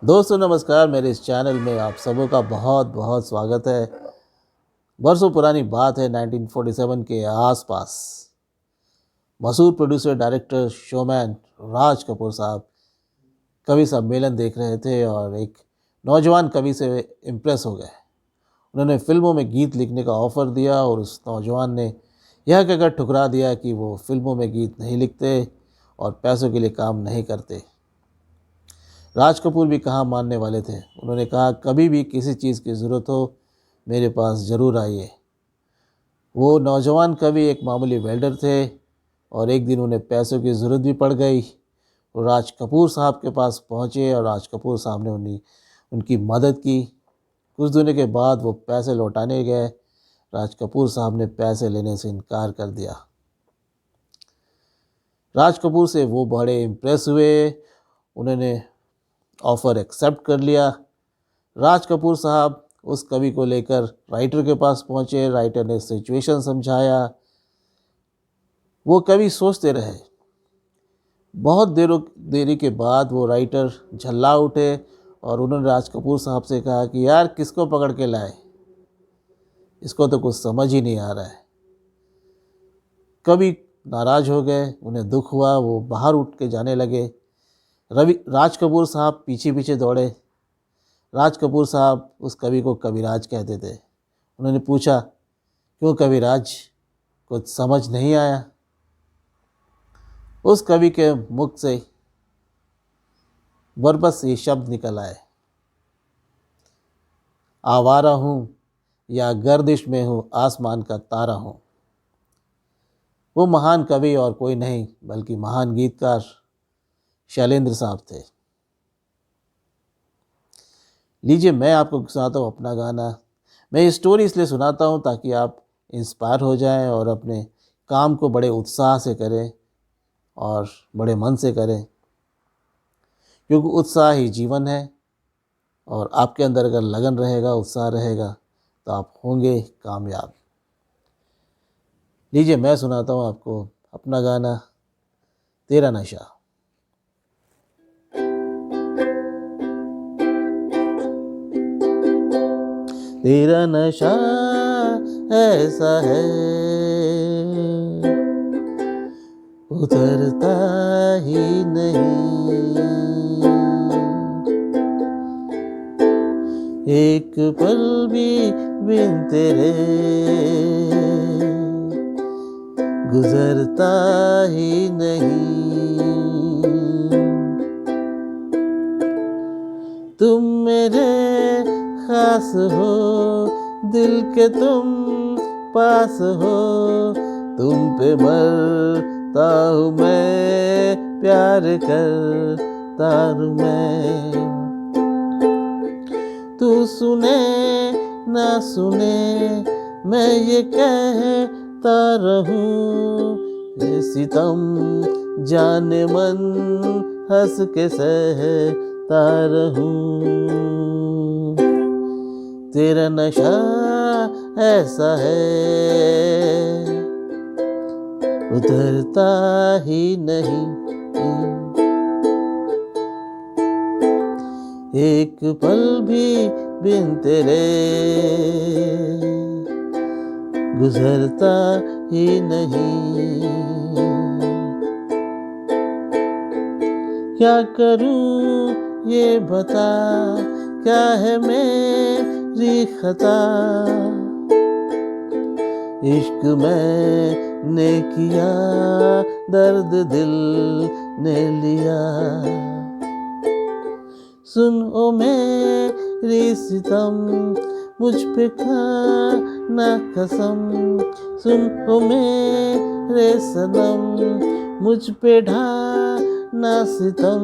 दोस्तों नमस्कार। मेरे इस चैनल में आप सबों का बहुत बहुत स्वागत है। बरसों पुरानी बात है, 1947 के आसपास मशहूर producer director showman Raj Kapoor साहब कवि सम्मेलन देख रहे थे और एक नौजवान कवि से इम्प्रेस हो गए। उन्होंने फिल्मों में गीत लिखने का ऑफ़र दिया और उस नौजवान ने यह कहकर ठुकरा दिया कि वो फिल्मों में गीत नहीं लिखते और पैसों के लिए काम नहीं करते। राज कपूर भी कहाँ मानने वाले थे। उन्होंने कहा, कभी भी किसी चीज़ की ज़रूरत हो मेरे पास ज़रूर आइए। वो नौजवान कवि एक मामूली वेल्डर थे और एक दिन उन्हें पैसों की ज़रूरत भी पड़ गई। वो राज कपूर साहब के पास पहुँचे और राज कपूर साहब ने उनकी मदद की। कुछ दिनों के बाद वो पैसे लौटाने गए। राज कपूर साहब ने पैसे लेने से इनकार कर दिया। राज कपूर से वो बड़े इम्प्रेस हुए। उन्होंने ऑफ़र एक्सेप्ट कर लिया। राज कपूर साहब उस कवि को लेकर राइटर के पास पहुंचे। राइटर ने सिचुएशन समझाया। वो कवि सोचते रहे। बहुत देरी के बाद वो राइटर झल्ला उठे और उन्होंने राज कपूर साहब से कहा कि यार, किसको पकड़ के लाए, इसको तो कुछ समझ ही नहीं आ रहा है। कवि नाराज़ हो गए, उन्हें दुख हुआ, वो बाहर उठ के जाने लगे। राज कपूर साहब पीछे पीछे दौड़े। राज कपूर साहब उस कवि को कविराज कहते थे। उन्होंने पूछा, क्यों कविराज, कुछ समझ नहीं आया? उस कवि के मुख से बरबस ये शब्द निकल आए, आवारा हूँ या गर्दिश में हूँ, आसमान का तारा हूँ। वो महान कवि और कोई नहीं बल्कि महान गीतकार शैलेंद्र साहब थे। लीजिए, मैं आपको सुनाता हूँ अपना गाना। मैं ये स्टोरी इसलिए सुनाता हूँ ताकि आप इंस्पायर हो जाएं और अपने काम को बड़े उत्साह से करें और बड़े मन से करें, क्योंकि उत्साह ही जीवन है। और आपके अंदर अगर लगन रहेगा, उत्साह रहेगा, तो आप होंगे कामयाब। लीजिए, मैं सुनाता हूँ आपको अपना गाना, तेरा नशा। तेरा नशा ऐसा है, उतरता ही नहीं। एक पल भी बिन तेरे गुजरता ही नहीं। तुम मेरे खास हो, दिल के तुम पास हो, तुम पे मरता हूँ मैं, प्यार करता हूँ मैं। तू सुने ना सुने मैं ये कहता रहूं, ये सितम जाने मन हंस के सहता रहूं। तेरा नशा ऐसा है, उतरता ही नहीं। एक पल भी बिन तेरे गुजरता ही नहीं। क्या करूं ये बता, क्या है मेरी खता, इश्क मैंने किया, दर्द दिल ने लिया। सुन ओ मेरी सितम, मुझ पे खाना कसम, सुन ओ मेरे सनम, मुझ पे ढाना सितम।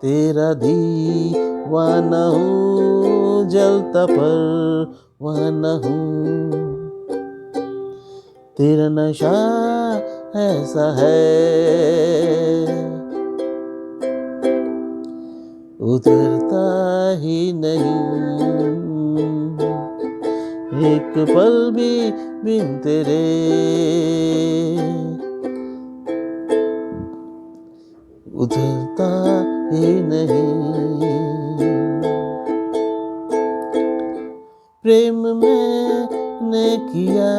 तेरा दीवाना हूँ, जलता परवाना हूँ। तेरा नशा ऐसा है, उतरता ही नहीं। एक पल भी बिन तेरे उतरता ही नहीं। प्रेम मैंने किया,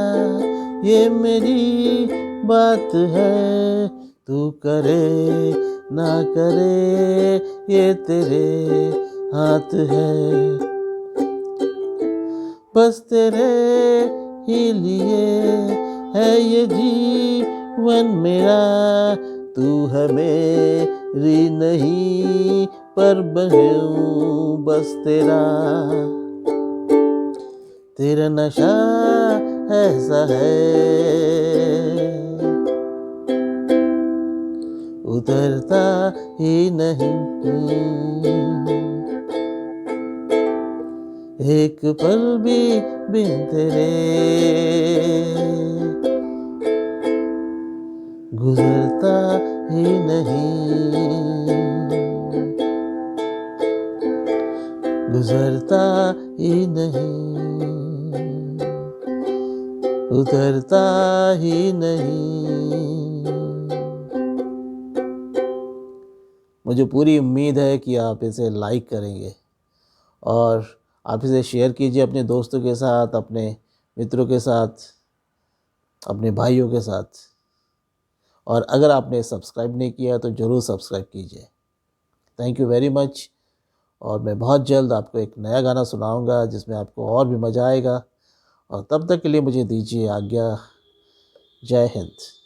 ये मेरी बात है, तू करे ना करे ये तेरे हाथ है। बस तेरे ही लिए है ये जीवन मेरा, तू है मेरी नहीं पर मैं हूँ बस तेरा। तेरा नशा ऐसा है उतरता ही नहीं, एक पल भी बिन तेरे गुजरता ही नहीं, गुजरता ही नहीं, उतरता ही नहीं। मुझे पूरी उम्मीद है कि आप इसे लाइक करेंगे और आप इसे शेयर कीजिए अपने दोस्तों के साथ, अपने मित्रों के साथ, अपने भाइयों के साथ। और अगर आपने सब्सक्राइब नहीं किया तो ज़रूर सब्सक्राइब कीजिए। Thank you very much. और मैं बहुत जल्द आपको एक नया गाना सुनाऊंगा जिसमें आपको और भी मज़ा आएगा। और तब तक के लिए मुझे दीजिए आज्ञा। जय हिंद।